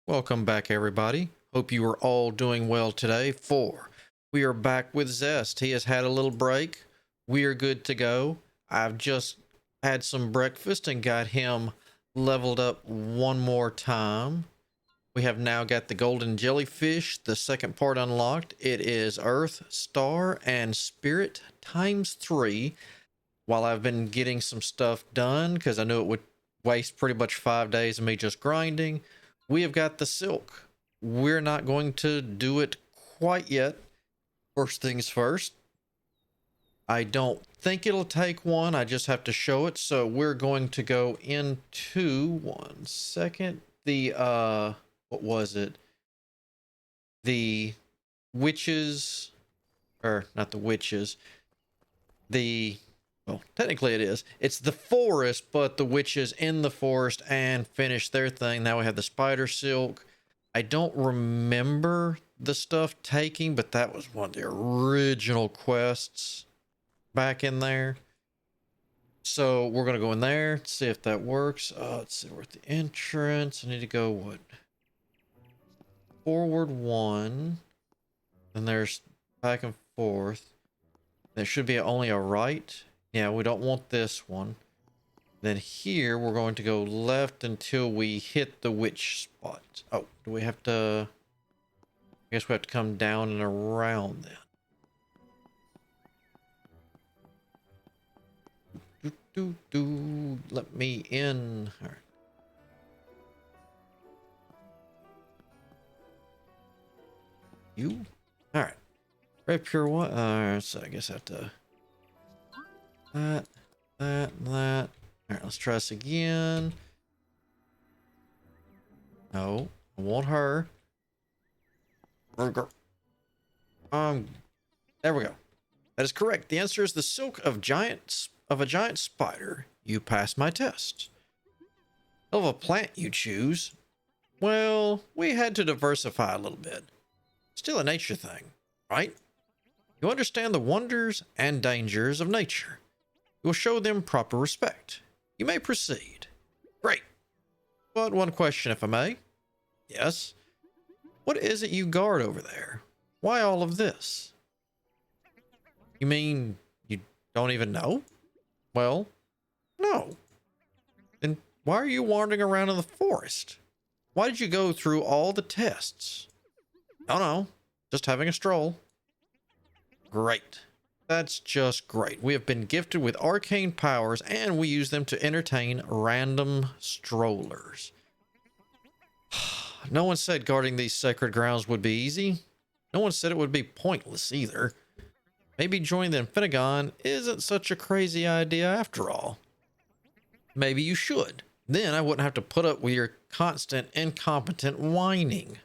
Welcome back, everybody. Hope you are all doing well today. We are back with Zest. He has had a little break. We are good to go. I've just had some breakfast and got him leveled up one more time. We have now got the golden jellyfish, the second part unlocked. It is Earth, Star, and Spirit times 3. While I've been getting some stuff done, because I knew it would waste pretty much 5 days of me just grinding, we have got the silk. We're not going to do it quite yet. First things first. I don't think it'll take one. I just have to show it. So we're going to go into 1 second. What was it? The witches, or not the witches. Well, technically it is. It's the forest, but the witches in the forest and finish their thing. Now we have the spider silk. I don't remember the stuff taking, but that was one of the original quests back in there. So we're going to go in there, see if that works. Let's see, we're at the entrance. I need to go, what? Forward 1. Then there's back and forth. There should be only a right. Yeah, we don't want this one. Then here, we're going to go left until we hit the witch spot. Oh, do we have to... I guess we have to come down and around then. Let me in. All right. You? All right. Very pure one. So I guess I have to... That. All right, let's try this again. No, I want her. Burger. There we go. That is correct. The answer is the silk of a giant spider. You passed my test. Of a plant you choose. Well, we had to diversify a little bit. Still a nature thing, right? You understand the wonders and dangers of nature. You will show them proper respect. You may proceed. Great. But one question, if I may. Yes? What is it you guard over there? Why all of this? You mean you don't even know? Well, no. Then why are you wandering around in the forest? Why did you go through all the tests? Oh no, just having a stroll. Great. That's just great. We have been gifted with arcane powers and we use them to entertain random strollers. No one said guarding these sacred grounds would be easy. No one said it would be pointless either. Maybe joining the Infinigon isn't such a crazy idea after all. Maybe you should. Then I wouldn't have to put up with your constant incompetent whining.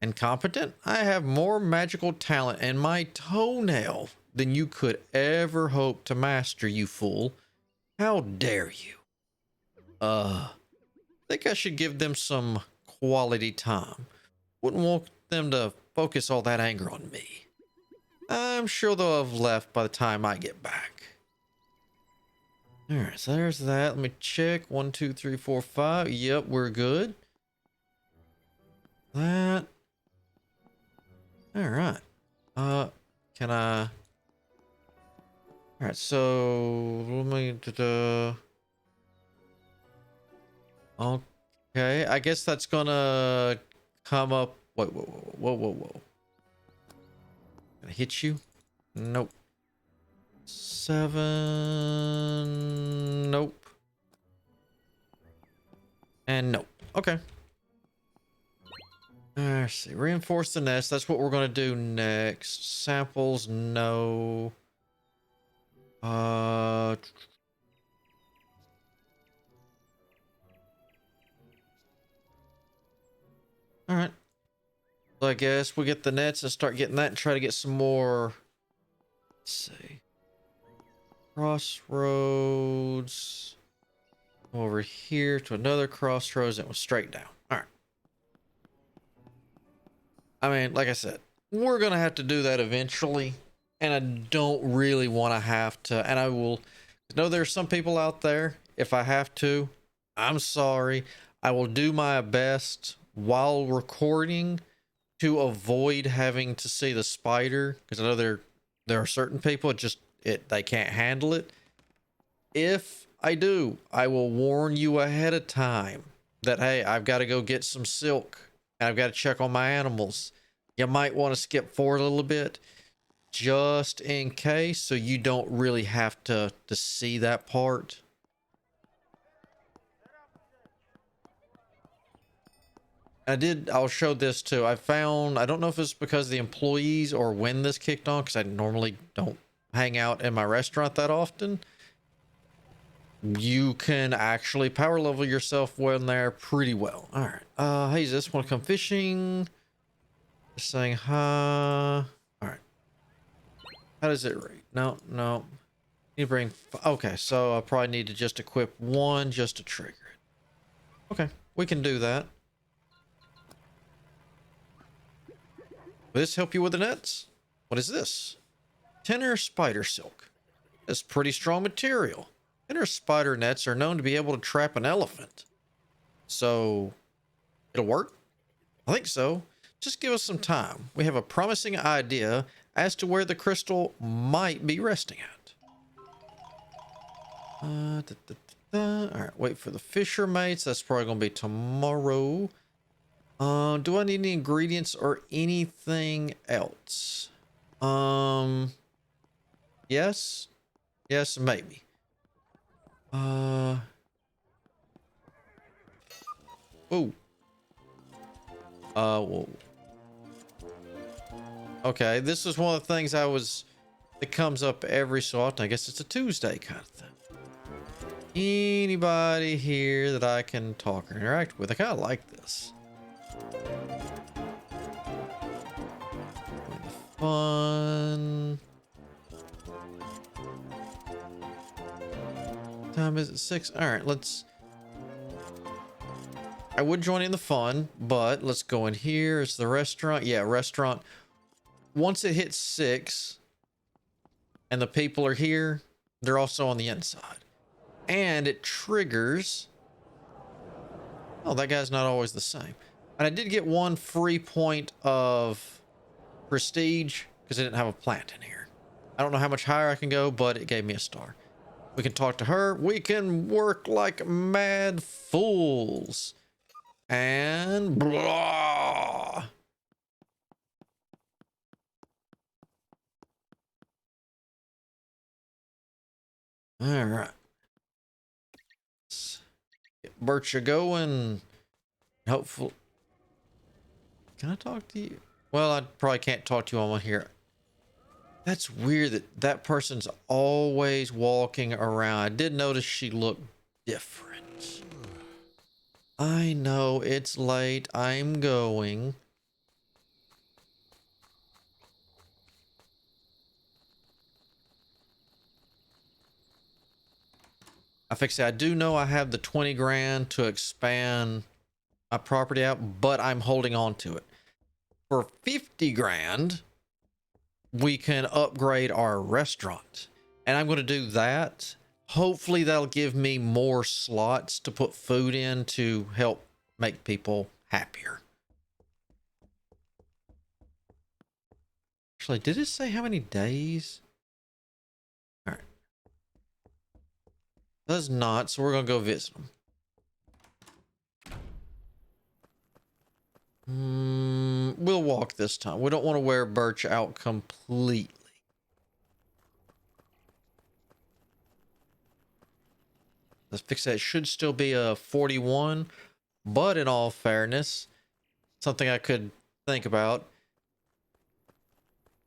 Incompetent? I have more magical talent in my toenail than you could ever hope to master, you fool. How dare you? Think I should give them some quality time. Wouldn't want them to focus all that anger on me. I'm sure they'll have left by the time I get back. Alright, so there's that. Let me check. 1, 2, 3, 4, 5. Yep, we're good. That. Alright. Can I... Alright, so let me okay, I guess that's gonna come up. Wait, whoa. Gonna hit you? Nope. 7. Nope. And nope. Okay. Let's see. Reinforce the nest. That's what we're gonna do next. Samples, no. All right. So I guess we get the nets and start getting that and try to get some more. Let's see. Crossroads. Over here to another crossroads and we'll straight down. All right. I mean, like I said, we're going to have to do that eventually. And I don't really want to have to. And I will know there's some people out there. If I have to, I'm sorry. I will do my best while recording to avoid having to see the spider, because I know there are certain people they can't handle it. If I do, I will warn you ahead of time that, hey, I've got to go get some silk and I've got to check on my animals. You might want to skip forward a little bit just in case, so you don't really have to see that part. I'll show this too. I don't know if it's because of the employees or when this kicked on, because I normally don't hang out in my restaurant that often. You can actually power level yourself when they're pretty well. All right. Hey, does this want to come fishing? Just saying hi. All right. How does it rate? No. You bring. Okay, so I probably need to just equip one just to trigger it. Okay, we can do that. Will this help you with the nets? What is this? Tenor spider silk. It's pretty strong material. Tenor spider nets are known to be able to trap an elephant. So, it'll work? I think so. Just give us some time. We have a promising idea as to where the crystal might be resting at. Alright, wait for the fisher mates. That's probably going to be tomorrow. Do I need any ingredients or anything else? Yes. Yes, maybe. Oh. Well. Okay, this is one of the things that comes up every so often. I guess it's a Tuesday kind of thing. Anybody here that I can talk or interact with? I kind of like this. Fun. Time is it 6? All right, I would join in the fun, but let's go in here. It's the restaurant. Yeah, restaurant. Once it hits 6 and the people are here, they're also on the inside. And it triggers. Oh, that guy's not always the same. And I did get one free point of prestige because I didn't have a plant in here. I don't know how much higher I can go, but it gave me a star. We can talk to her. We can work like mad fools. And blah. All right. Let's get Bircha going. Hopefully. Can I talk to you? Well, I probably can't talk to you on here. That's weird that person's always walking around. I did notice she looked different. I know it's late. I'm going. I do know I have the 20 grand to expand my property out, but I'm holding on to it. For 50 grand, we can upgrade our restaurant. And I'm going to do that. Hopefully that'll give me more slots to put food in to help make people happier. Actually, did it say how many days? All right. Does not, so we're going to go visit them. We'll walk this time. We don't want to wear Birch out completely. Let's fix that. It should still be a 41, but in all fairness, something I could think about.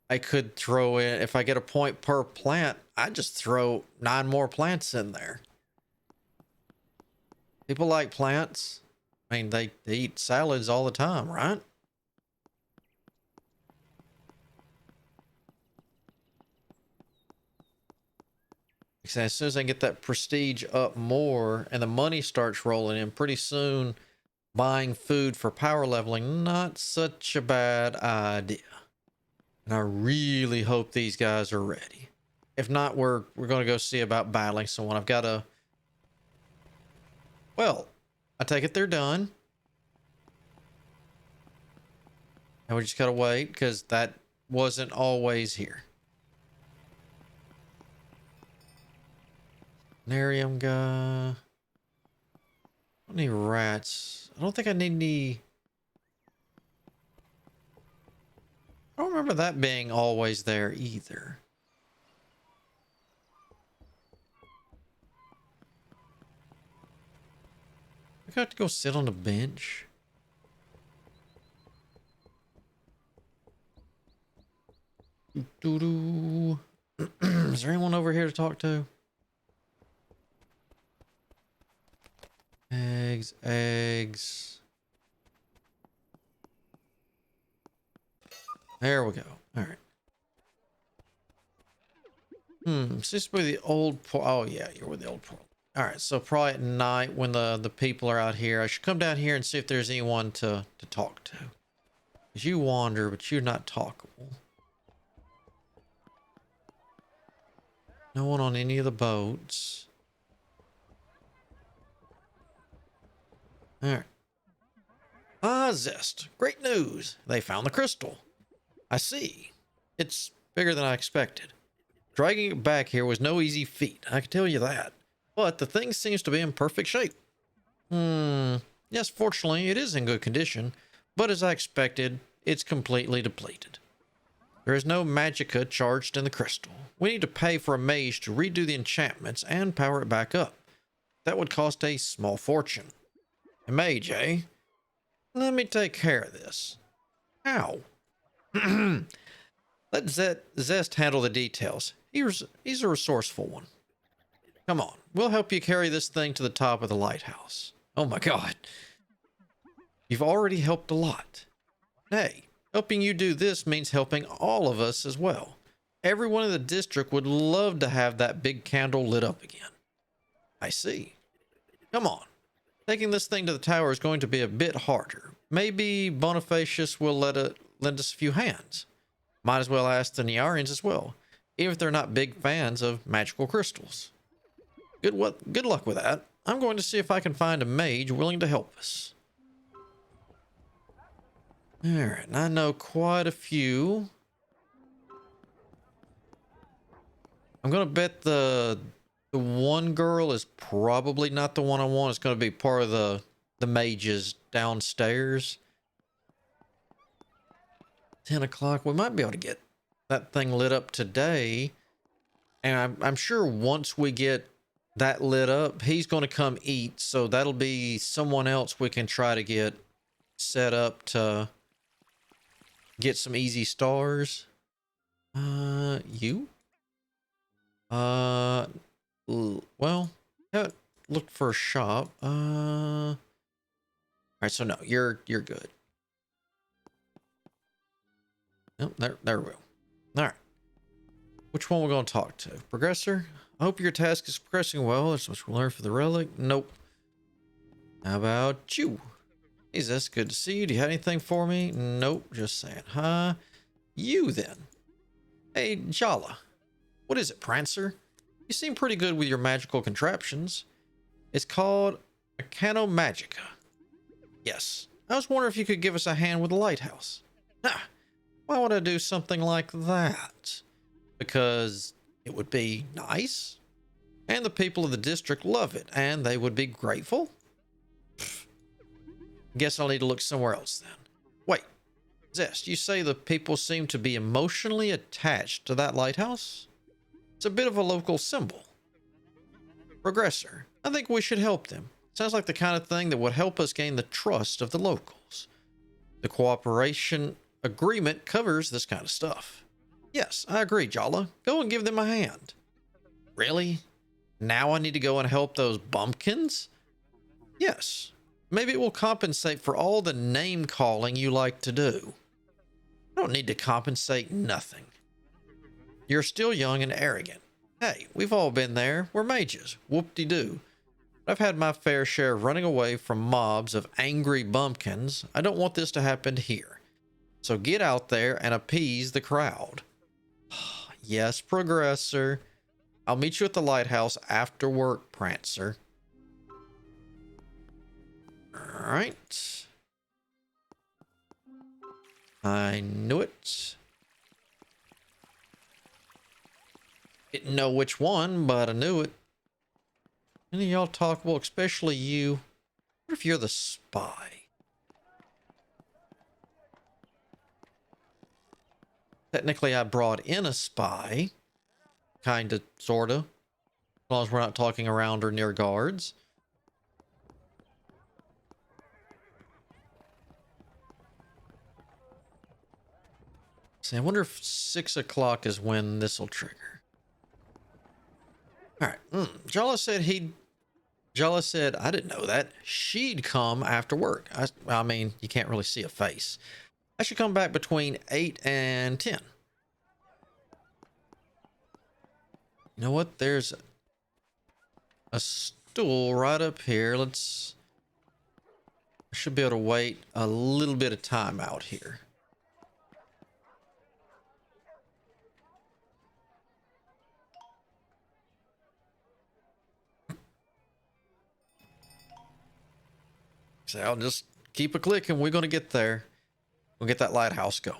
I could throw in, if I get a point per plant, I just throw 9 more plants in there. People like plants. I mean, they eat salads all the time, right? As soon as I can get that prestige up more and the money starts rolling in, pretty soon buying food for power leveling, not such a bad idea. And I really hope these guys are ready. If not, we're going to go see about battling someone. I've got to... Well, I take it they're done. And we just gotta wait because that wasn't always here. Narium guy. I don't need rats. I don't think I need any. I don't remember that being always there either. I got to go sit on the bench. Doo-doo. Is there anyone over here to talk to? Eggs, eggs. There we go. All right. Seems to be the old oh yeah, you're with the old portal. All right, so probably at night when the people are out here, I should come down here and see if there's anyone to talk to. Because you wander, but you're not talkable. No one on any of the boats. All right. Ah, Zest. Great news. They found the crystal. I see. It's bigger than I expected. Dragging it back here was no easy feat, I can tell you that. But the thing seems to be in perfect shape. Yes, fortunately, it is in good condition. But as I expected, it's completely depleted. There is no magicka charged in the crystal. We need to pay for a mage to redo the enchantments and power it back up. That would cost a small fortune. A mage, eh? Let me take care of this. How? Let Zest handle the details. He's a resourceful one. Come on, we'll help you carry this thing to the top of the lighthouse. Oh my god. You've already helped a lot. Hey, helping you do this means helping all of us as well. Everyone in the district would love to have that big candle lit up again. I see. Come on. Taking this thing to the tower is going to be a bit harder. Maybe Bonifacius will lend us a few hands. Might as well ask the Niarians as well, even if they're not big fans of magical crystals. Good luck with that. I'm going to see if I can find a mage willing to help us. Alright, I know quite a few. I'm going to bet the one girl is probably not the one I want. It's going to be part of the mages downstairs. 10 o'clock. We might be able to get that thing lit up today. And I'm sure once we get that lit up, he's going to come eat. So that'll be someone else we can try to get set up to get some easy stars. You? Well, look for a shop. All right, so no, you're good. Nope, there we go. All right. Which one we're going to talk to? Progressor? I hope your task is progressing well. There's much we'll learn for the relic. Nope. How about you? Is this good to see you? Do you have anything for me? Nope, just saying. Huh? You then. Hey, Jala. What is it, Prancer? You seem pretty good with your magical contraptions. It's called Arcano Magica. Yes. I was wondering if you could give us a hand with the lighthouse. Ah, why would I do something like that? Because it would be nice. And the people of the district love it, and they would be grateful. Pfft. Guess I'll need to look somewhere else then. Wait, Zest, you say the people seem to be emotionally attached to that lighthouse? It's a bit of a local symbol. Progressor, I think we should help them. Sounds like the kind of thing that would help us gain the trust of the locals. The cooperation agreement covers this kind of stuff. Yes, I agree, Jala. Go and give them a hand. Really? Now I need to go and help those bumpkins? Yes. Maybe it will compensate for all the name calling you like to do. I don't need to compensate nothing. You're still young and arrogant. Hey, we've all been there. We're mages. Whoop-de-doo. I've had my fair share of running away from mobs of angry bumpkins. I don't want this to happen here. So get out there and appease the crowd. Yes, Progressor. I'll meet you at the lighthouse after work, Prancer. Alright. I knew it. Didn't know which one, but I knew it. Any of y'all talk, well, especially you. What if you're the spy? Technically, I brought in a spy. Kinda, sorta. As long as we're not talking around or near guards. See, I wonder if 6 o'clock is when this will trigger. Alright. Jala said, I didn't know that. She'd come after work. I mean, you can't really see a face. I should come back between 8 and 10. You know what? There's a stool right up here. I should be able to wait a little bit of time out here. So I'll just keep a clicking. We're going to get there. We'll get that lighthouse going.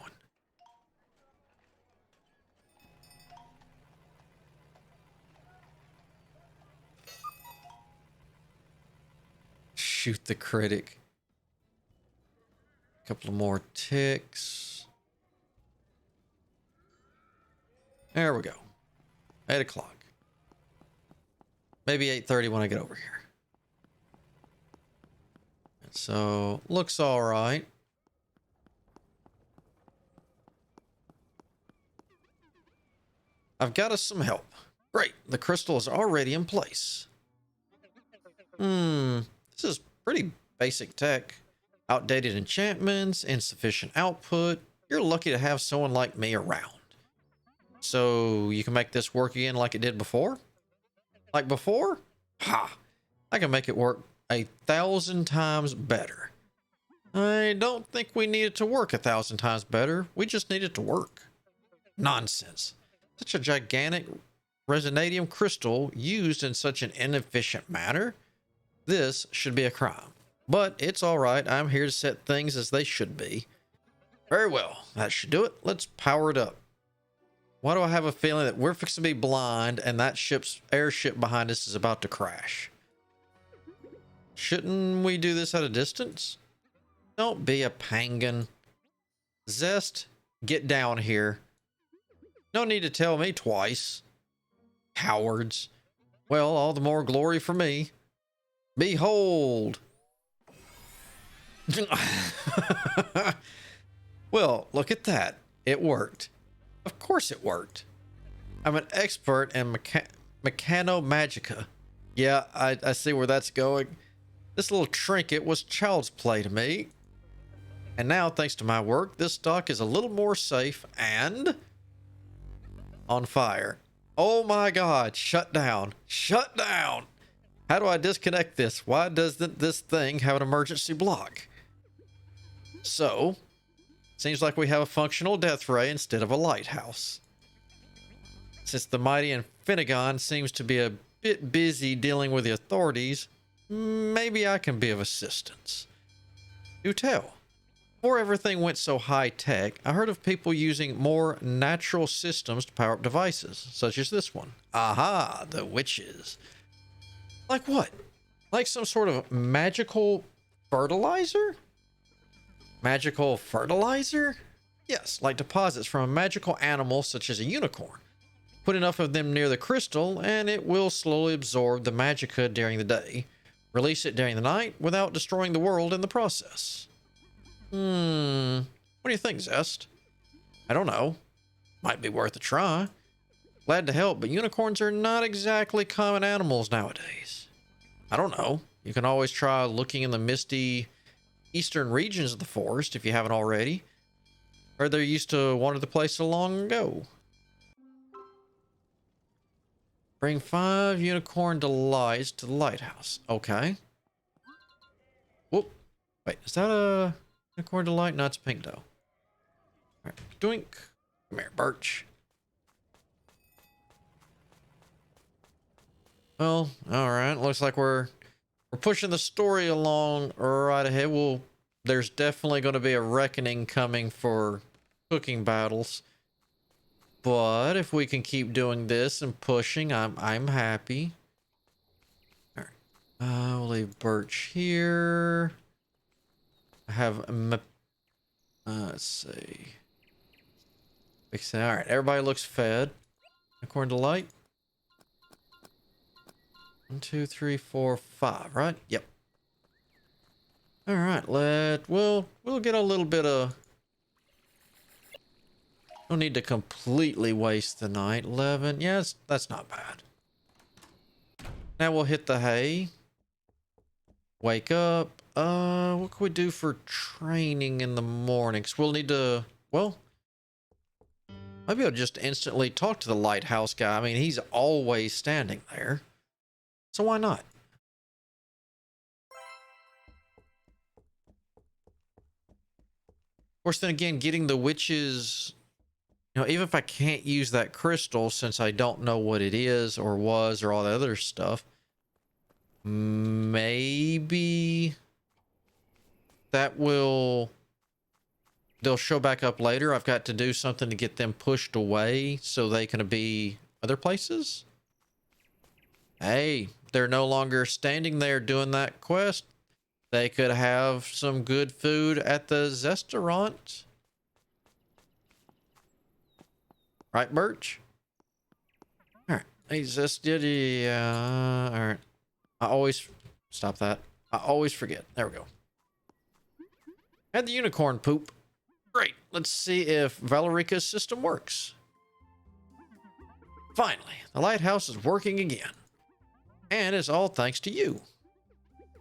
Shoot the critic. A couple of more ticks. There we go. 8 o'clock. Maybe 8:30 when I get over here. So, looks all right. I've got us some help. Great. The crystal is already in place. This is pretty basic tech. Outdated enchantments, insufficient output. You're lucky to have someone like me around. So, you can make this work again like it did before? Like before? Ha! I can make it work 1,000 times better. I don't think we need it to work 1,000 times better. We just need it to work. Nonsense. Such a gigantic resonadium crystal used in such an inefficient manner? This should be a crime. But it's all right. I'm here to set things as they should be. Very well. That should do it. Let's power it up. Why do I have a feeling that we're fixing to be blind and that airship behind us is about to crash? Shouldn't we do this at a distance? Don't be a pangan. Zest, get down here. No need to tell me twice. Cowards. Well, all the more glory for me. Behold. Well, look at that. It worked. Of course it worked. I'm an expert in mechanomagica. Yeah, I see where that's going. This little trinket was child's play to me. And now, thanks to my work, this stock is a little more safe and on fire. Oh my God, shut down. Shut down. How do I disconnect this? Why doesn't this thing have an emergency block? So, seems like we have a functional death ray instead of a lighthouse. Since the mighty Infinigon seems to be a bit busy dealing with the authorities, maybe I can be of assistance. Do tell. Before everything went so high-tech, I heard of people using more natural systems to power up devices, such as this one. Aha, the witches. Like what? Like some sort of magical fertilizer? Magical fertilizer? Yes, like deposits from a magical animal such as a unicorn. Put enough of them near the crystal, and it will slowly absorb the magicka during the day. Release it during the night without destroying the world in the process. What do you think, Zest? I don't know. Might be worth a try. Glad to help, but unicorns are not exactly common animals nowadays. I don't know. You can always try looking in the misty eastern regions of the forest if you haven't already. Or they used to wander the place so long ago. Bring 5 unicorn delights to the lighthouse. Okay. Whoop. Wait, is that a unicorn delight? No, it's pink though. Alright, doink. Come here, Birch. Well, alright. Looks like we're pushing the story along right ahead. We'll there's definitely going to be a reckoning coming for cooking battles. But if we can keep doing this and pushing, I'm happy. All right. We'll leave birch here. I have let's see. Fix it. All right, everybody looks fed according to light. 1, 2, 3, 4, 5. Right? Yep. All right. We'll get a little bit of. No need to completely waste the night. 11. Yes, that's not bad. Now we'll hit the hay. Wake up. What can we do for training in the mornings? We'll need to. Well. Maybe I'll just instantly talk to the lighthouse guy. I mean, he's always standing there. So why not? Of course, then again, getting the witches, even if I can't use that crystal since I don't know what it is or was or all the other stuff, maybe that they'll show back up later. I've got to do something to get them pushed away so they can be other places. Hey, they're no longer standing there doing that quest. They could have some good food at the restaurant. Right, Birch? All right. He's just, yeah. All right. Stop that. I always forget. There we go. Had the unicorn poop. Great. Let's see if Valerica's system works. Finally, the lighthouse is working again. And it's all thanks to you.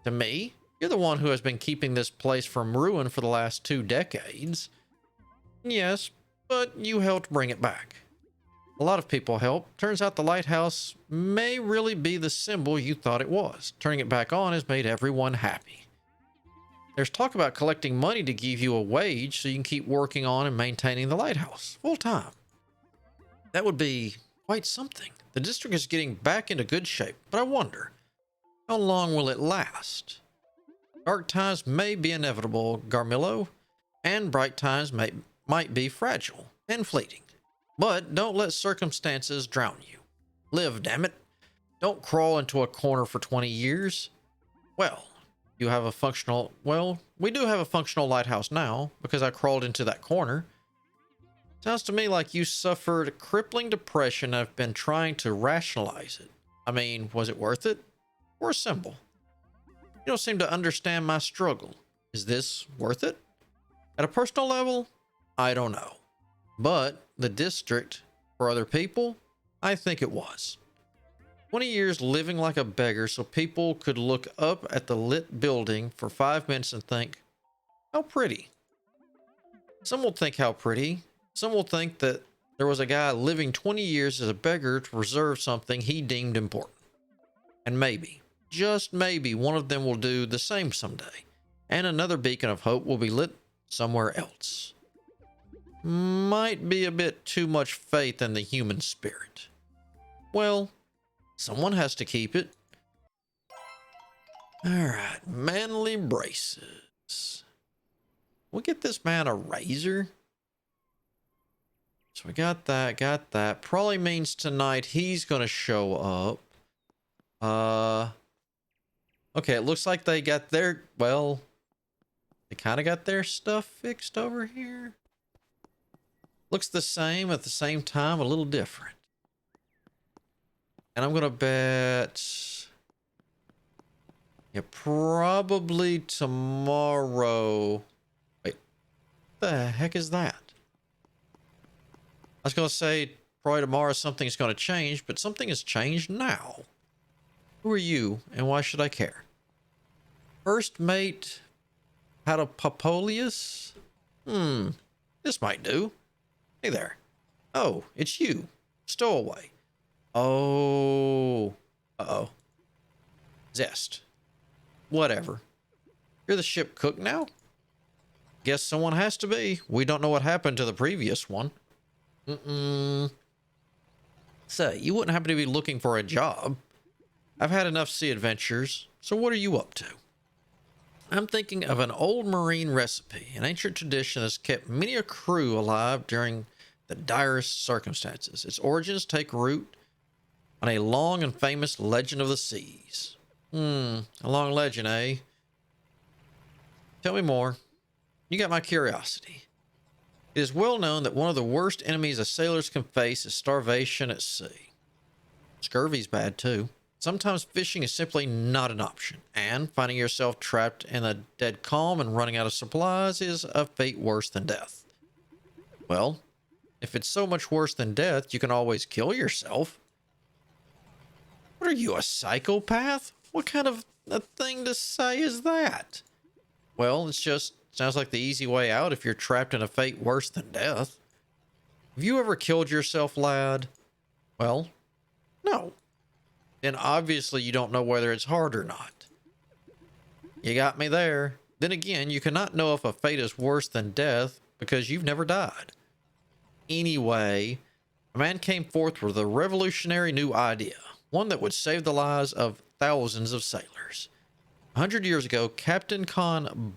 To me, you're the one who has been keeping this place from ruin for the last 2 decades. Yes, but you helped bring it back. A lot of people helped. Turns out the lighthouse may really be the symbol you thought it was. Turning it back on has made everyone happy. There's talk about collecting money to give you a wage so you can keep working on and maintaining the lighthouse full time. That would be quite something. The district is getting back into good shape, but I wonder, how long will it last? Dark times may be inevitable, Garmillo, and bright times might be fragile and fleeting. But don't let circumstances drown you. Live, damn it. Don't crawl into a corner for 20 years. Well, we do have a functional lighthouse now because I crawled into that corner. Sounds to me like you suffered crippling depression and have been trying to rationalize it. I mean, was it worth it? Or a symbol? You don't seem to understand my struggle. Is this worth it? At a personal level, I don't know. But the district, for other people, I think it was. 20 years living like a beggar so people could look up at the lit building for 5 minutes and think, how pretty. Some will think how pretty. Some will think that there was a guy living 20 years as a beggar to preserve something he deemed important. And maybe, just maybe, one of them will do the same someday. And another beacon of hope will be lit somewhere else. Might be a bit too much faith in the human spirit. Well, someone has to keep it. Alright, manly braces. We'll get this man a razor. So we got that. Probably means tonight he's gonna show up. Okay, it looks like they got their, well, they kind of got their stuff fixed over here. Looks the same at the same time, a little different. And I'm gonna bet, yeah, probably tomorrow. Wait, what the heck is that? I was gonna say probably tomorrow something's gonna change, but something has changed now. Who are you, and why should I care? First mate Patapopolius? This might do. Hey there. Oh, it's you. Stowaway. Oh. Uh-oh. Zest. Whatever. You're the ship cook now? Guess someone has to be. We don't know what happened to the previous one. Say, you wouldn't happen to be looking for a job. I've had enough sea adventures, so what are you up to? I'm thinking of an old marine recipe, an ancient tradition that's kept many a crew alive during the direst circumstances. Its origins take root on a long and famous legend of the seas. A long legend, eh? Tell me more. You got my curiosity. It is well known that one of the worst enemies a sailors can face is starvation at sea. Scurvy's bad too. Sometimes fishing is simply not an option, and finding yourself trapped in a dead calm and running out of supplies is a fate worse than death. Well, if it's so much worse than death, you can always kill yourself. What are you, a psychopath? What kind of a thing to say is that? Well, it's just sounds like the easy way out if you're trapped in a fate worse than death. Have you ever killed yourself, lad? Well, no. Then obviously you don't know whether it's hard or not. You got me there. Then again, you cannot know if a fate is worse than death because you've never died. Anyway, a man came forth with a revolutionary new idea, one that would save the lives of thousands of sailors. 100 years ago, Captain Con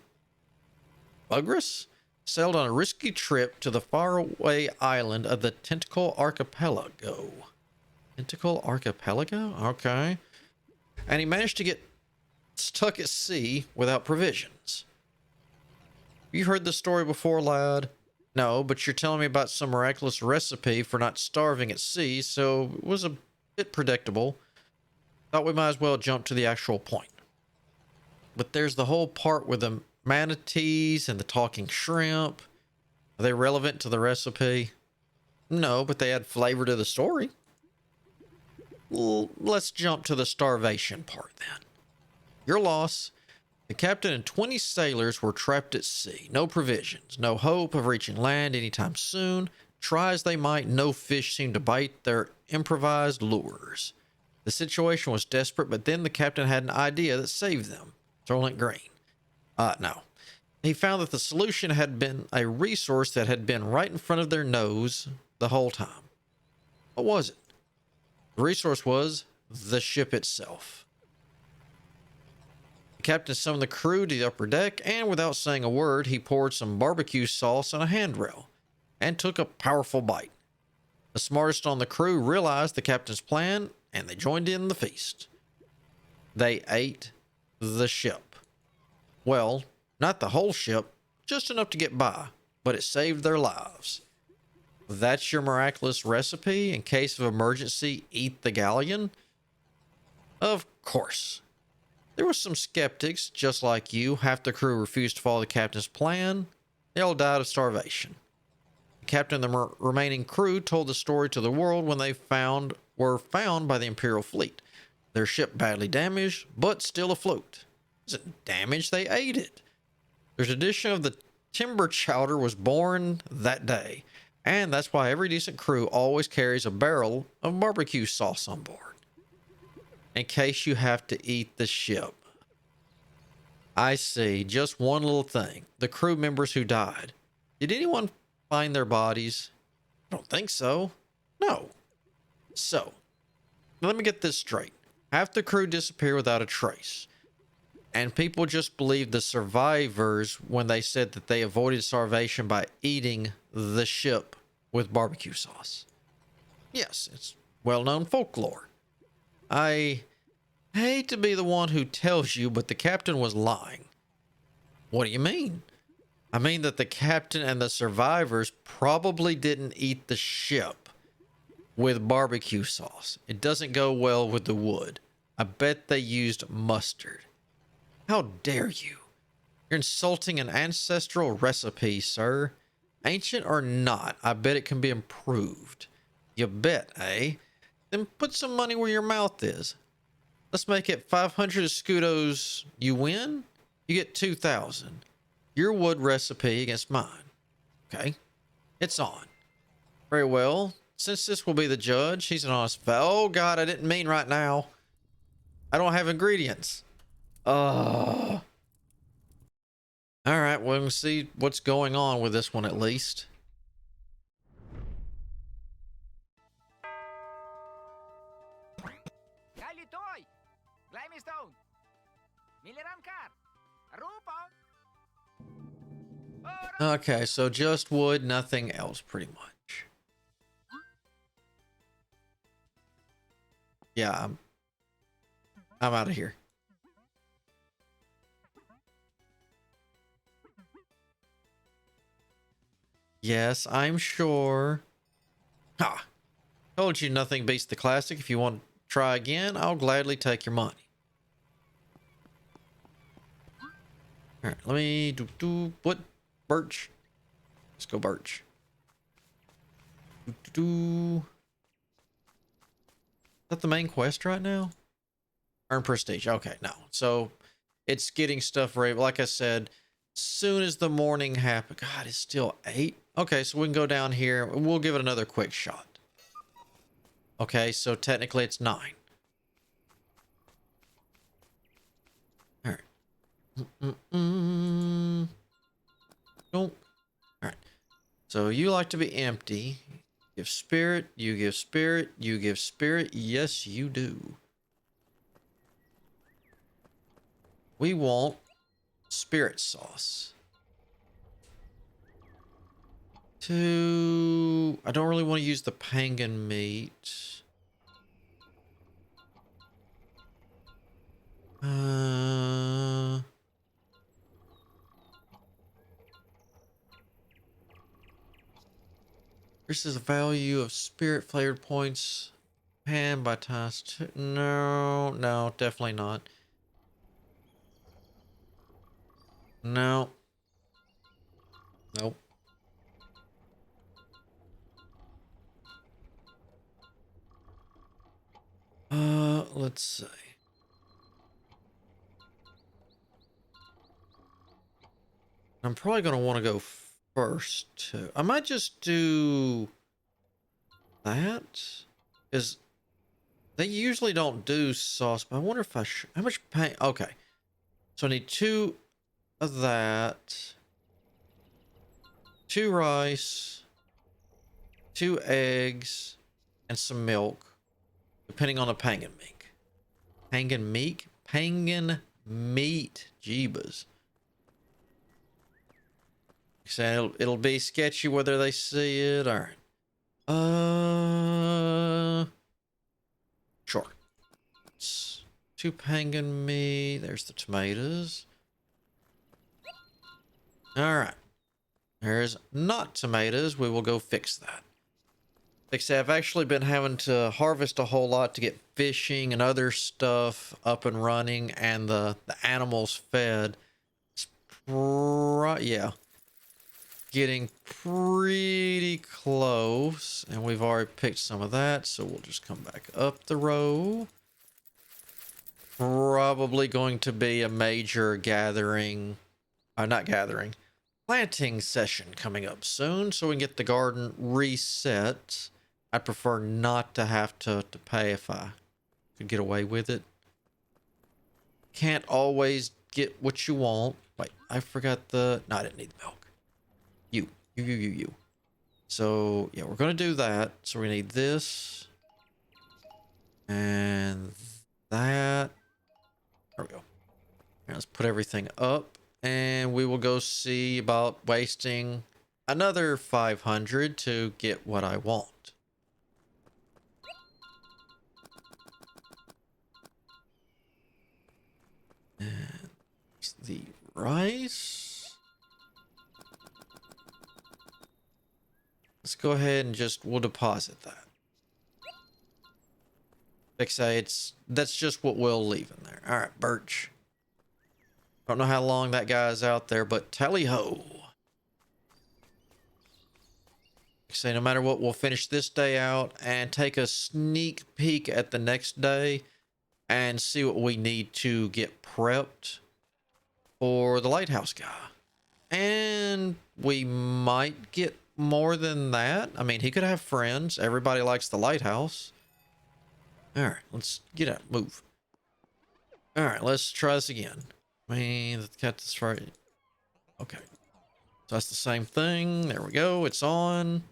Bugras sailed on a risky trip to the faraway island of the Tentacle Archipelago. Tentacle Archipelago? Okay. And he managed to get stuck at sea without provisions. You heard the story before, lad? No, but you're telling me about some miraculous recipe for not starving at sea, so it was a bit predictable. Thought we might as well jump to the actual point. But there's the whole part with the manatees and the talking shrimp. Are they relevant to the recipe? No, but they add flavor to the story. Well, let's jump to the starvation part then. Your loss. The captain and 20 sailors were trapped at sea. No provisions, no hope of reaching land anytime soon. Try as they might, no fish seemed to bite their improvised lures. The situation was desperate, but then the captain had an idea that saved them. Throwing green. No. He found that the solution had been a resource that had been right in front of their nose the whole time. What was it? The resource was the ship itself. The captain summoned the crew to the upper deck, and without saying a word, he poured some barbecue sauce on a handrail and took a powerful bite. The smartest on the crew realized the captain's plan, and they joined in the feast. They ate the ship. Well, not the whole ship, just enough to get by, but it saved their lives. That's your miraculous recipe? In case of emergency, eat the galleon? Of course. There were some skeptics, just like you. Half the crew refused to follow the captain's plan. They all died of starvation. The captain and the remaining crew told the story to the world when they were found by the Imperial fleet. Their ship badly damaged, but still afloat. Is it damaged? They ate it. The tradition of the timber chowder was born that day, and that's why every decent crew always carries a barrel of barbecue sauce on board, in case you have to eat the ship. I see. Just one little thing. The crew members who died. Did anyone find their bodies? I don't think so. No. So, let me get this straight. Half the crew disappeared without a trace. And people just believed the survivors when they said that they avoided starvation by eating the ship with barbecue sauce. Yes, it's well-known folklore. I hate to be the one who tells you, but the captain was lying. What do you mean? I mean that the captain and the survivors probably didn't eat the ship with barbecue sauce. It doesn't go well with the wood. I bet they used mustard. How dare you? You're insulting an ancestral recipe, sir. Ancient or not, I bet it can be improved. You bet, eh? Then put some money where your mouth is. Let's make it 500 escudos. You win? You get 2,000. Your wood recipe against mine. Okay? It's on. Very well. Since this will be the judge, he's an honest fellow. Oh, God, I didn't mean right now. I don't have ingredients. All right, well, we'll see what's going on with this one at least. Galitoy, Glimestone, Miliramkar, Rupa, Okay, so just wood, nothing else, pretty much. Yeah, I'm out of here. Yes, I'm sure. Ha! Told you nothing beats the classic. If you want to try again, I'll gladly take your money. All right, let me do what? Birch. Let's go birch. Is that the main quest right now? Earn prestige. Okay, no. So it's getting stuff ready. Like I said, soon as the morning happens. God, it's still 8. Okay, so we can go down here. We'll give it another quick shot. Okay, so technically it's 9. All right. Don't. All right. So you like to be empty. Give spirit. You give spirit. You give spirit. Yes, you do. We want spirit sauce. I don't really want to use the pangan meat. This is the value of spirit flavored points. Pan by times 2. No, definitely not. No. Nope. Let's see. I'm probably going to want to go first too. I might just do that. Is they usually don't do sauce, but I wonder if how much paint. Okay. So I need 2 of that. 2 rice. 2 eggs. And some milk. Depending on the pangan meat. Pangan meat? Pangan meat. Jeebus. So it'll be sketchy whether they see it. All right. Sure. It's 2 pangan meat. There's the tomatoes. All right. There's not tomatoes. We will go fix that. Like I say, I've actually been having to harvest a whole lot to get fishing and other stuff up and running and the animals fed. It's yeah. Getting pretty close. And we've already picked some of that. So we'll just come back up the row. Probably going to be a major gathering. Not gathering. Planting session coming up soon. So we can get the garden reset. I prefer not to have to pay if I could get away with it. Can't always get what you want. Wait, I forgot the... No, I didn't need the milk. You. So, yeah, we're going to do that. So we need this. And that. There we go. Now let's put everything up. And we will go see about wasting another 500 to get what I want. And the rice. Let's go ahead and we'll deposit that. Like I say, that's just what we'll leave in there. All right, birch. Don't know how long that guy's out there, but tally-ho. Like I say, no matter what, we'll finish this day out and take a sneak peek at the next day and see what we need to get prepped for the lighthouse guy. And we might get more than that. I mean, he could have friends. Everybody likes the lighthouse. All right, let's get out. Move. All right, let's try this again. I mean, let's got this right. Okay. So that's the same thing. There we go. It's on.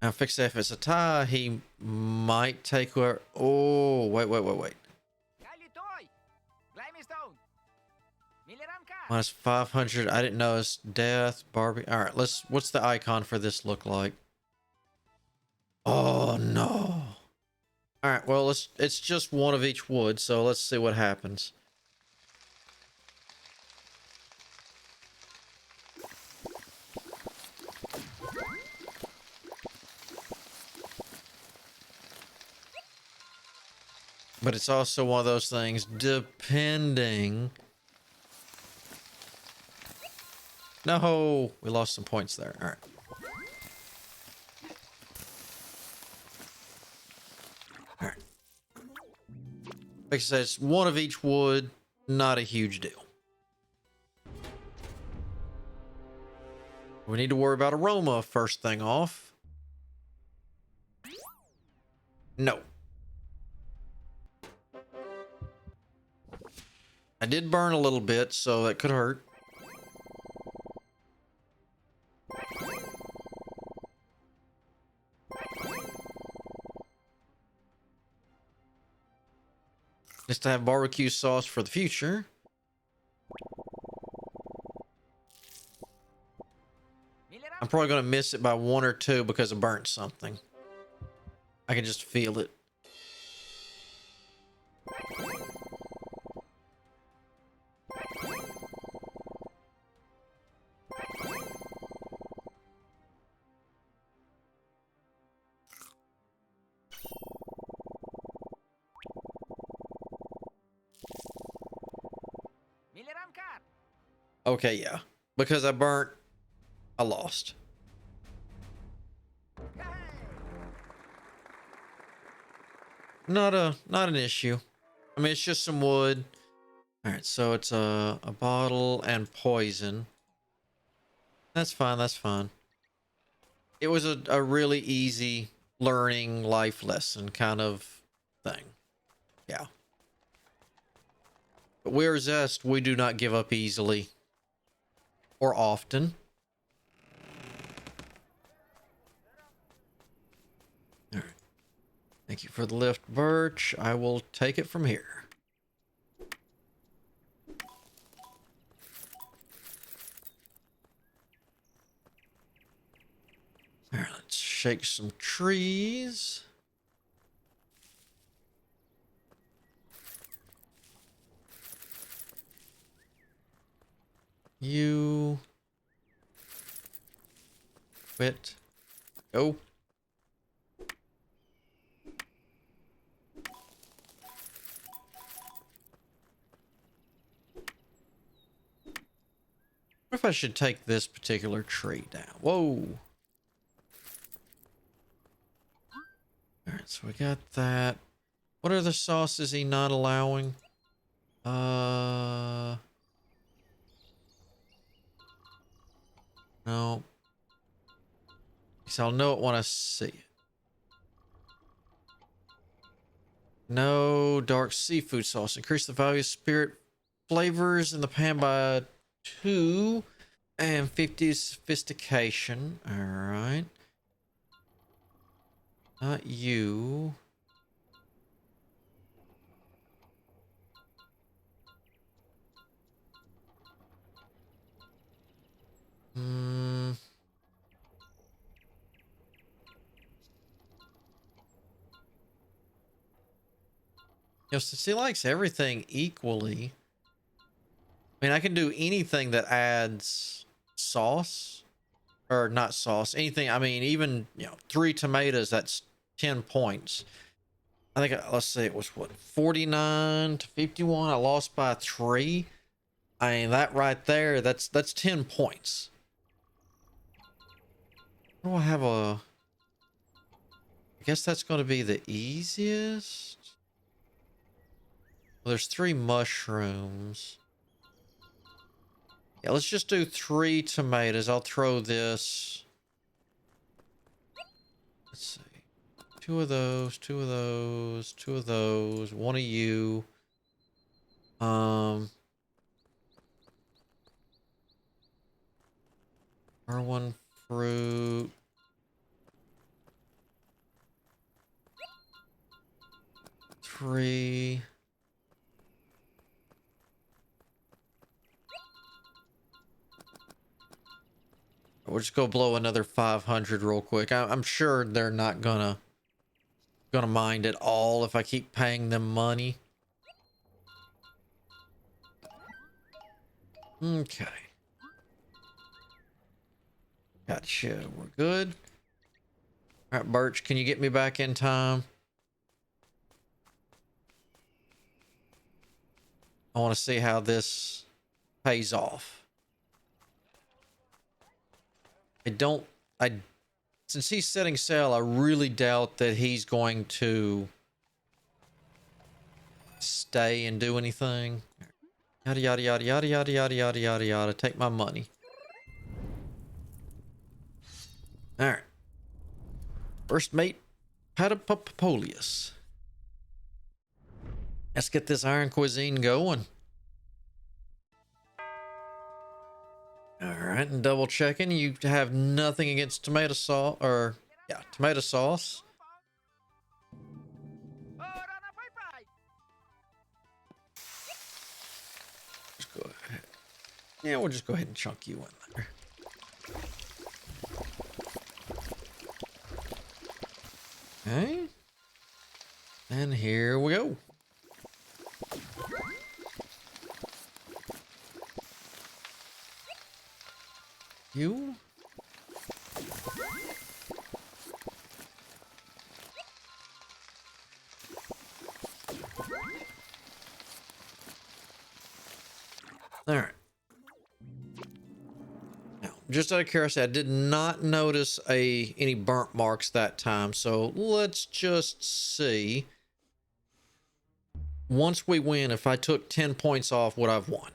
Now fix that. If it's a tie, he might take her. Oh, wait. Minus 500. I didn't notice. Death, Barbie. All right, what's the icon for this look like? Oh, no. All right, well, it's just one of each wood, so let's see what happens. But it's also one of those things, depending... No, we lost some points there. All right. All right. Like I said, it's one of each wood, not a huge deal. We need to worry about aroma first thing off. No. I did burn a little bit, so that could hurt. Just to have barbecue sauce for the future. I'm probably going to miss it by 1 or 2 because I burnt something. I can just feel it. Okay, yeah. Because I burnt, I lost. Not an issue. I mean, it's just some wood. All right, so it's a bottle and poison. That's fine, that's fine. It was a really easy learning life lesson kind of thing. Yeah. But we're Zest, we do not give up easily. Or often. Alright. Thank you for the lift, Birch. I will take it from here. Alright, let's shake some trees. You quit. Go. What if I should take this particular tree down? Whoa. Alright, so we got that. What other sauce is he not allowing? No. So I'll know it when I see it. No dark seafood sauce. Increase the value of spirit flavors in the pan by 2 and 50 sophistication. All right. Not you. Hmm. You know, since he likes everything equally, I mean, I can do anything that adds sauce. Or not sauce, anything. I mean, even, 3 tomatoes, that's 10 points. I think, let's say it was what, 49 to 51. I lost by 3. I mean, that right there, that's 10 points. What do I have I guess that's going to be the easiest. Well, there's 3 mushrooms. Yeah, let's just do 3 tomatoes. I'll throw this. Let's see. 2 of those, 2 of those, 2 of those, 1 of you. R1 fruit. free. We'll just go blow another 500 real quick. I'm sure they're not gonna mind at all if I keep paying them money. Okay. Gotcha. We're good. All right, Birch, can you get me back in time? I want to see how this pays off. Since he's setting sail, I really doubt that he's going to stay and do anything. Yada, yada, yada, yada, yada, yada, yada, yada, yada. Take my money. All right. First mate, Patapopolius. Let's get this iron cuisine going. All right, and double checking. You have nothing against tomato sauce, or yeah, tomato sauce. Just go ahead. Yeah, we'll just go ahead and chunk you in there. Okay. And here we go. You. All right. Now, just out of curiosity, I did not notice any burnt marks that time. So let's just see. Once we win, if I took 10 points off, would I've won?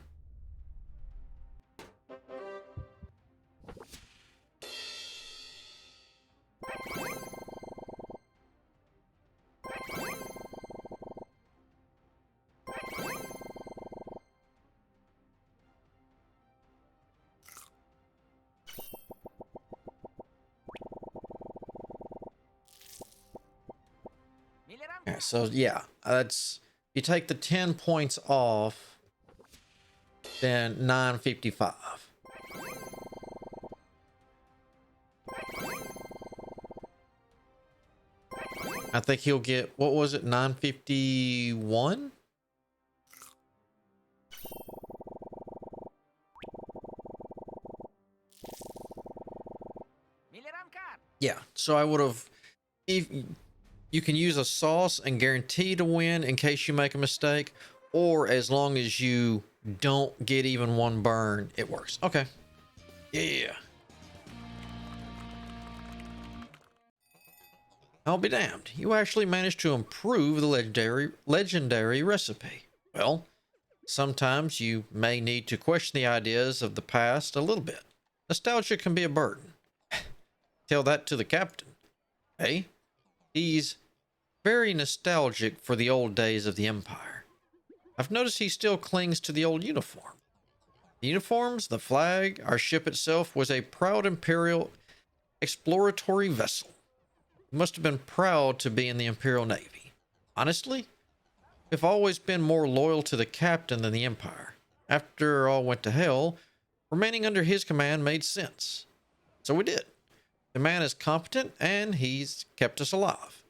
Okay, so yeah, that's you take the 10 points off, then 955. I think he'll get, what was it, 951? Yeah, so I would have, if you can use a sauce and guarantee to win in case you make a mistake, or as long as you don't get even one burn, it works. Okay. Yeah. I'll be damned. You actually managed to improve the legendary recipe. Well, sometimes you may need to question the ideas of the past a little bit. Nostalgia can be a burden. Tell that to the captain. Eh? He's very nostalgic for the old days of the Empire. I've noticed he still clings to the old uniform. The uniforms, the flag, our ship itself was a proud Imperial exploratory vessel. He must have been proud to be in the Imperial Navy. Honestly, I've always been more loyal to the captain than the Empire. After all went to hell, remaining under his command made sense. So we did. The man is competent and he's kept us alive.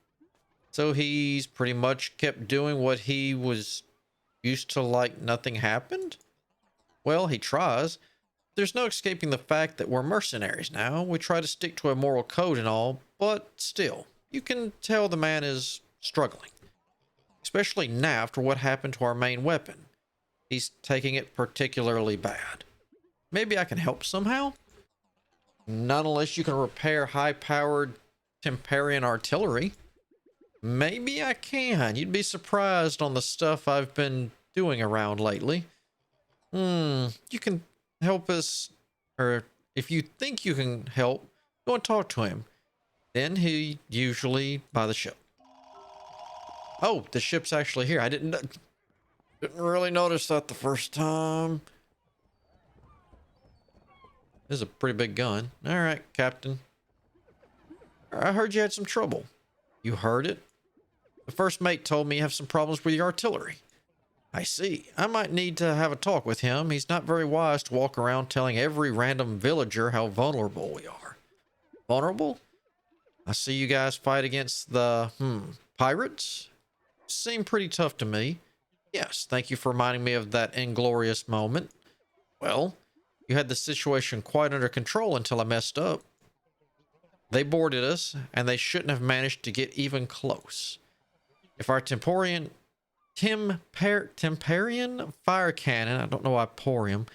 So he's pretty much kept doing what he was used to, like nothing happened? Well, he tries. There's no escaping the fact that we're mercenaries now. We try to stick to a moral code and all, but still, you can tell the man is struggling. Especially now after what happened to our main weapon. He's taking it particularly bad. Maybe I can help somehow? Not unless you can repair high-powered Temperian artillery. Maybe I can. You'd be surprised on the stuff I've been doing around lately. You can help us, or if you think you can help, go and talk to him. Then he usually by the ship. Oh, the ship's actually here. I didn't really notice that the first time. This is a pretty big gun. All right, Captain. I heard you had some trouble. You heard it? The first mate told me you have some problems with your artillery. I see. I might need to have a talk with him. He's not very wise to walk around telling every random villager how vulnerable we are. Vulnerable? I see you guys fight against the, pirates? Seem pretty tough to me. Yes, thank you for reminding me of that inglorious moment. Well, you had the situation quite under control until I messed up. They boarded us, and they shouldn't have managed to get even close. If our Temporian fire cannon, I don't know why Porium,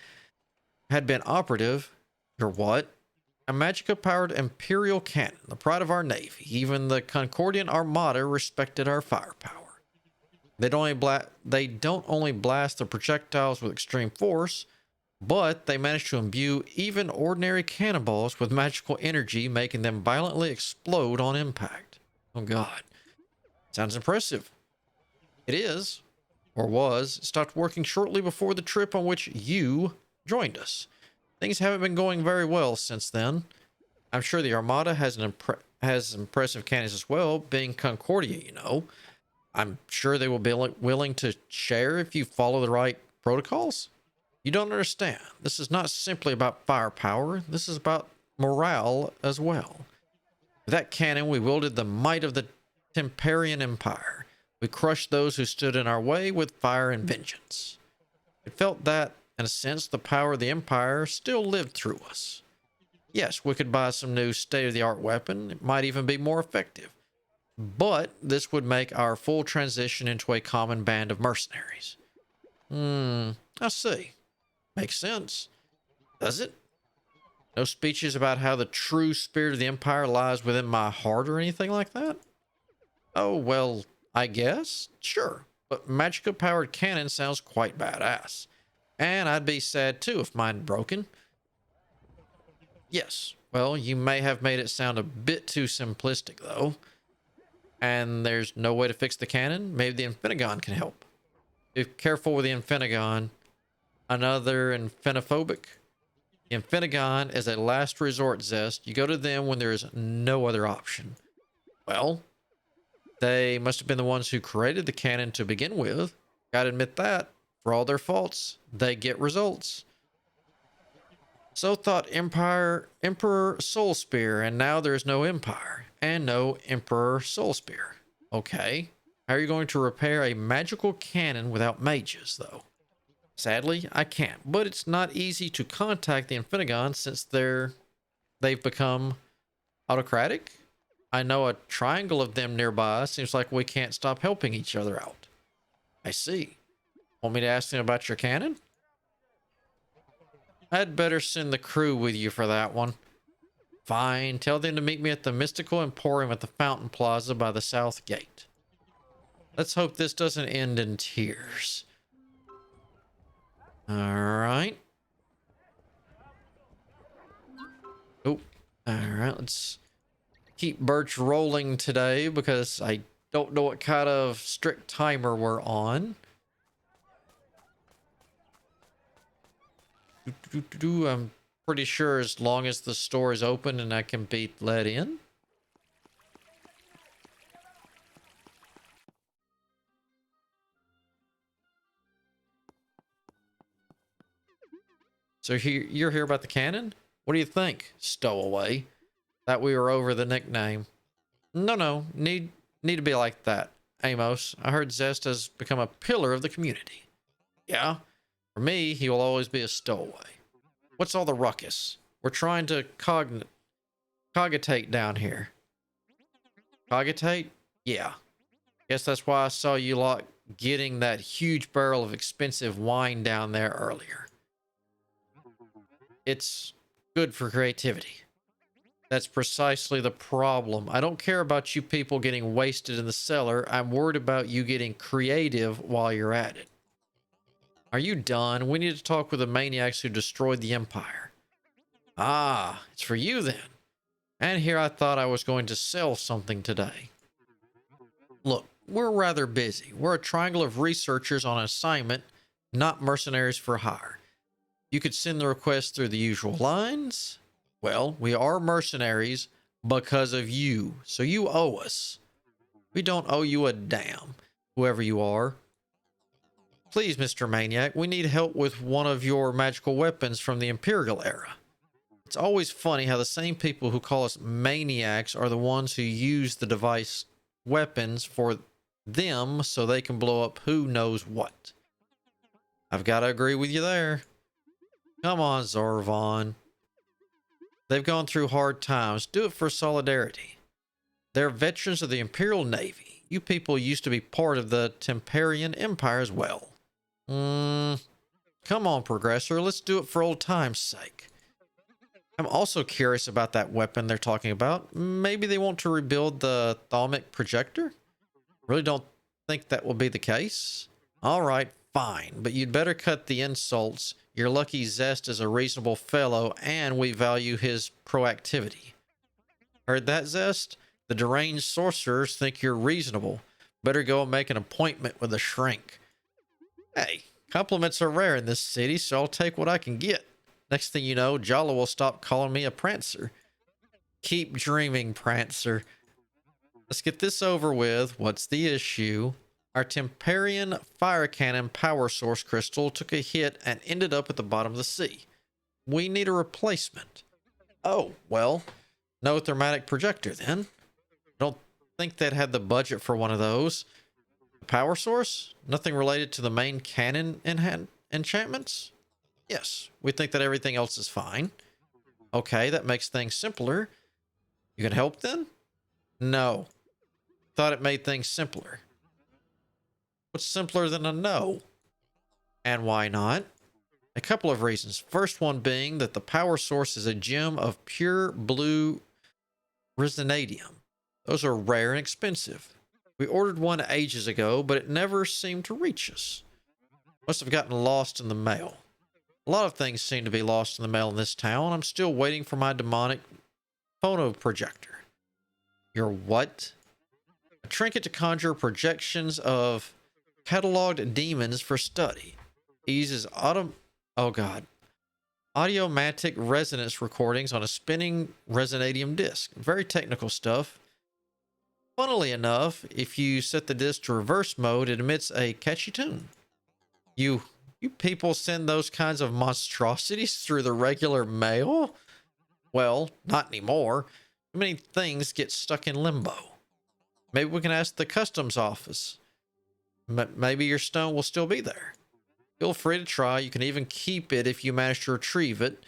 had been operative, or what? A Magica-powered Imperial cannon, the pride of our navy. Even the Concordian Armada respected our firepower. They don't only blast the projectiles with extreme force, but they managed to imbue even ordinary cannonballs with magical energy, making them violently explode on impact. Oh god. Sounds impressive. It is, or was. It stopped working shortly before the trip on which you joined us. Things haven't been going very well since then. I'm sure the Armada has impressive cannons as well, being Concordia, you know. I'm sure they will be willing to share if you follow the right protocols. You don't understand. This is not simply about firepower. This is about morale as well. With that cannon, we wielded the might of the Temperian Empire. We crushed those who stood in our way with fire and vengeance. It felt that, in a sense, the power of the Empire still lived through us. Yes, we could buy some new state-of-the-art weapon. It might even be more effective. But this would make our full transition into a common band of mercenaries. I see. Makes sense. Does it? No speeches about how the true spirit of the Empire lies within my heart or anything like that? Oh, well, I guess. Sure. But Magica-powered cannon sounds quite badass. And I'd be sad too if mine broken. Yes. Well, you may have made it sound a bit too simplistic, though. And there's no way to fix the cannon? Maybe the Infinigon can help. Be careful with the Infinigon. Another Infinophobic. The Infinigon is a last resort, Zest. You go to them when there is no other option. Well, they must have been the ones who created the cannon to begin with. Gotta admit that. For all their faults, they get results. So thought Emperor Soul Spear, and now there's no Empire. And no Emperor Soul Spear. Okay. How are you going to repair a magical cannon without mages, though? Sadly, I can't. But it's not easy to contact the Infinigon since they've become autocratic. I know a triangle of them nearby. Seems like we can't stop helping each other out. I see. Want me to ask them about your cannon? I'd better send the crew with you for that one. Fine. Tell them to meet me at the Mystical Emporium at the Fountain Plaza by the South Gate. Let's hope this doesn't end in tears. Alright. Oh, alright. Let's keep Birch rolling today because I don't know what kind of strict timer we're on. I'm pretty sure as long as the store is open and I can be let in. So you're here about the cannon? What do you think, stowaway? That we were over the nickname. No, need to be like that. Amos, I heard Zest has become a pillar of the community. Yeah? For me, he will always be a stowaway. What's all the ruckus? We're trying to cogitate down here. Cogitate? Yeah. Guess that's why I saw you lot getting that huge barrel of expensive wine down there earlier. It's good for creativity. That's precisely the problem. I don't care about you people getting wasted in the cellar. I'm worried about you getting creative while you're at it. Are you done? We need to talk with the maniacs who destroyed the Empire. Ah, it's for you then. And here I thought I was going to sell something today. Look, we're rather busy. We're a triangle of researchers on assignment, not mercenaries for hire. You could send the request through the usual lines. Well, we are mercenaries because of you, so you owe us. We don't owe you a damn, whoever you are. Please, Mr. Maniac, we need help with one of your magical weapons from the Imperial era. It's always funny how the same people who call us maniacs are the ones who use the device weapons for them so they can blow up who knows what. I've got to agree with you there. Come on, Zorvon. They've gone through hard times. Do it for solidarity. They're veterans of the Imperial Navy. You people used to be part of the Temperian Empire as well. Come on, Progressor. Let's do it for old time's sake. I'm also curious about that weapon they're talking about. Maybe they want to rebuild the thalamic projector? Really don't think that will be the case. All right, fine. But you'd better cut the insults. Your lucky Zest is a reasonable fellow, and we value his proactivity. Heard that, Zest? The deranged sorcerers think you're reasonable. Better go and make an appointment with a shrink. Hey, compliments are rare in this city, so I'll take what I can get. Next thing you know, Jala will stop calling me a prancer. Keep dreaming, Prancer. Let's get this over with. What's the issue? Our Temperian fire cannon power source crystal took a hit and ended up at the bottom of the sea. We need a replacement. Oh, well, no thermatic projector then. Don't think they'd had the budget for one of those. Power source? Nothing related to the main cannon enchantments? Yes, we think that everything else is fine. Okay, that makes things simpler. You can help then? No. Thought it made things simpler. What's simpler than a no? And why not? A couple of reasons. First one being that the power source is a gem of pure blue resonadium. Those are rare and expensive. We ordered one ages ago, but it never seemed to reach us. Must have gotten lost in the mail. A lot of things seem to be lost in the mail in this town. I'm still waiting for my demonic phono projector. Your what? A trinket to conjure projections of cataloged demons for study. It uses audiomatic resonance recordings on a spinning resonadium disc. Very technical stuff. Funnily enough, if you set the disc to reverse mode, it emits a catchy tune. You people send those kinds of monstrosities through the regular mail? Well, not anymore. Too many things get stuck in limbo. Maybe we can ask the customs office. Maybe your stone will still be there. Feel free to try. You can even keep it if you manage to retrieve it.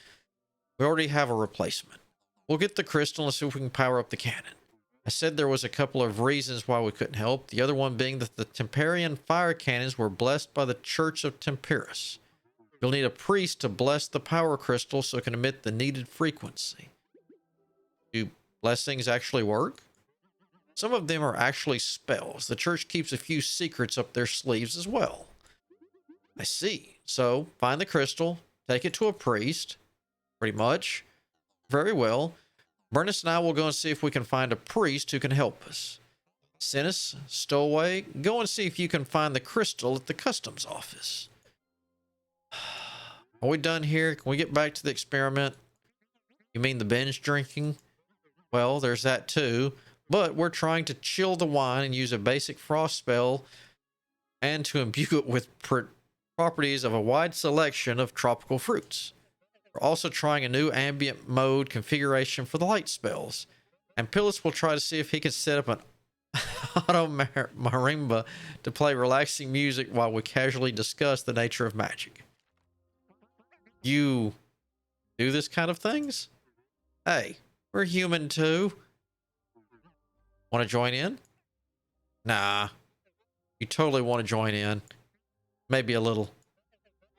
We already have a replacement. We'll get the crystal and see if we can power up the cannon. I said there was a couple of reasons why we couldn't help. The other one being that the Temperian fire cannons were blessed by the Church of Temperus. You'll need a priest to bless the power crystal so it can emit the needed frequency. Do blessings actually work? Some of them are actually spells. The church keeps a few secrets up their sleeves as well. I see. So, find the crystal, take it to a priest. Pretty much. Very well. Bernus and I will go and see if we can find a priest who can help us. Sinus, Stowaway, go and see if you can find the crystal at the customs office. Are we done here? Can we get back to the experiment? You mean the binge drinking? Well, there's that too. But we're trying to chill the wine and use a basic frost spell and to imbue it with properties of a wide selection of tropical fruits. We're also trying a new ambient mode configuration for the light spells. And Pillis will try to see if he can set up an auto marimba to play relaxing music while we casually discuss the nature of magic. You do this kind of things? Hey, we're human too. Want to join in? Nah. You totally want to join in. Maybe a little.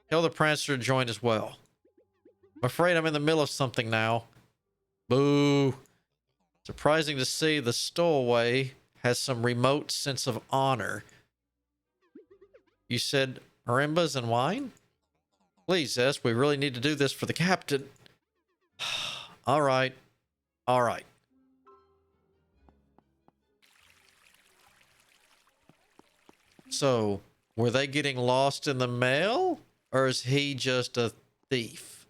Tell the Prancer to join as well. I'm afraid I'm in the middle of something now. Boo. Surprising to see the Stowaway has some remote sense of honor. You said marimbas and wine? Please, Zest, we really need to do this for the captain. All right. All right. So, were they getting lost in the mail? Or is he just a thief?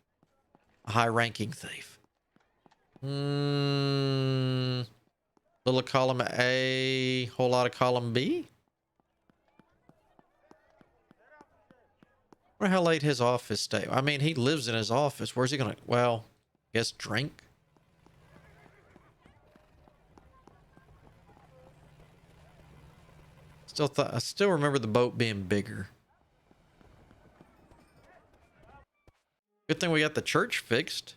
A high-ranking thief? Little column A, whole lot of column B. Wonder how late his office stay. I mean, he lives in his office. Where's he gonna? Well, guess drink. I still remember the boat being bigger. Good thing we got the church fixed.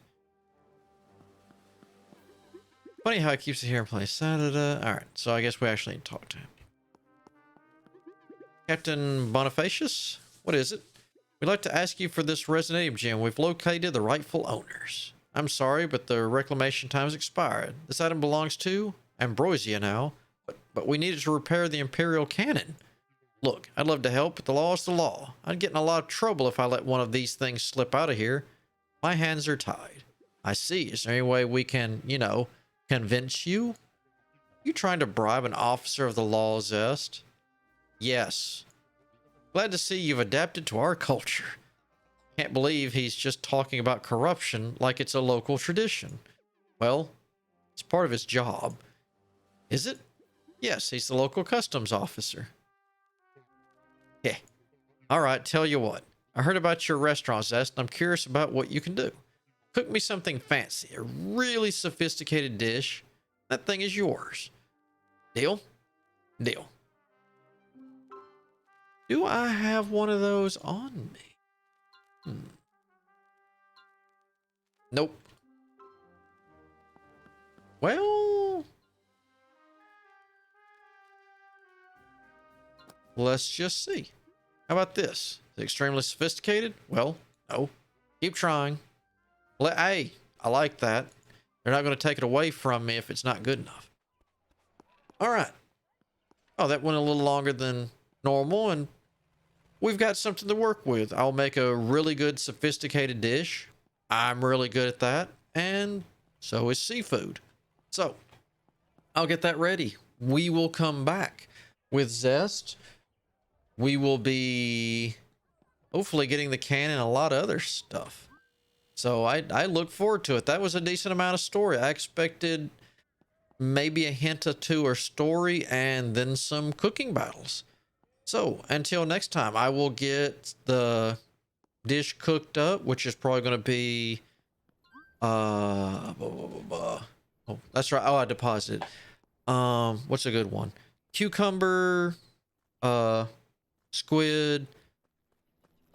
Funny how he keeps it here in place. All right, so I guess we actually need to talk to him. Captain Bonifacius, what is it? We'd like to ask you for this resonating gem. We've located the rightful owners. I'm sorry, but the reclamation time has expired. This item belongs to Ambrosia now, but we needed to repair the Imperial cannon. Look, I'd love to help, but the law is the law. I'd get in a lot of trouble if I let one of these things slip out of here. My hands are tied. I see. Is there any way we can, convince you? You trying to bribe an officer of the law, Zest? Yes. Glad to see you've adapted to our culture. Can't believe he's just talking about corruption like it's a local tradition. Well, it's part of his job. Is it? Yes, he's the local customs officer. Yeah. All right, tell you what. I heard about your restaurant, Zest, and I'm curious about what you can do. Cook me something fancy, a really sophisticated dish. That thing is yours. Deal? Deal. Do I have one of those on me? Nope. Well, let's just see. How about this? Is it extremely sophisticated? Well, no. Keep trying. Hey, I like that. They're not going to take it away from me if it's not good enough. All right. Oh, that went a little longer than normal, and we've got something to work with. I'll make a really good sophisticated dish. I'm really good at that, and so is seafood. So, I'll get that ready. We will come back with Zest. We will be hopefully getting the cannon and a lot of other stuff. So I look forward to it. That was a decent amount of story. I expected maybe a hint or two or story and then some cooking battles. So until next time, I will get the dish cooked up, which is probably going to be, oh, that's right. Oh, I deposited. What's a good one? Cucumber, squid,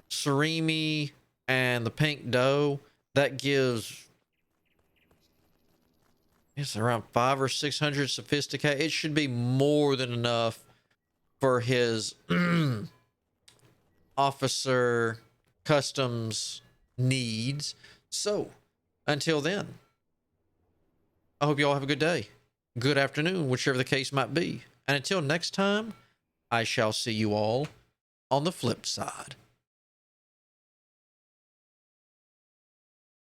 surimi, and the pink dough. That gives, it's around 500 or 600 sophisticated. It should be more than enough for his officer customs needs. So until then, I hope you all have a good day, good afternoon, whichever the case might be. And until next time, I shall see you all on the flip side.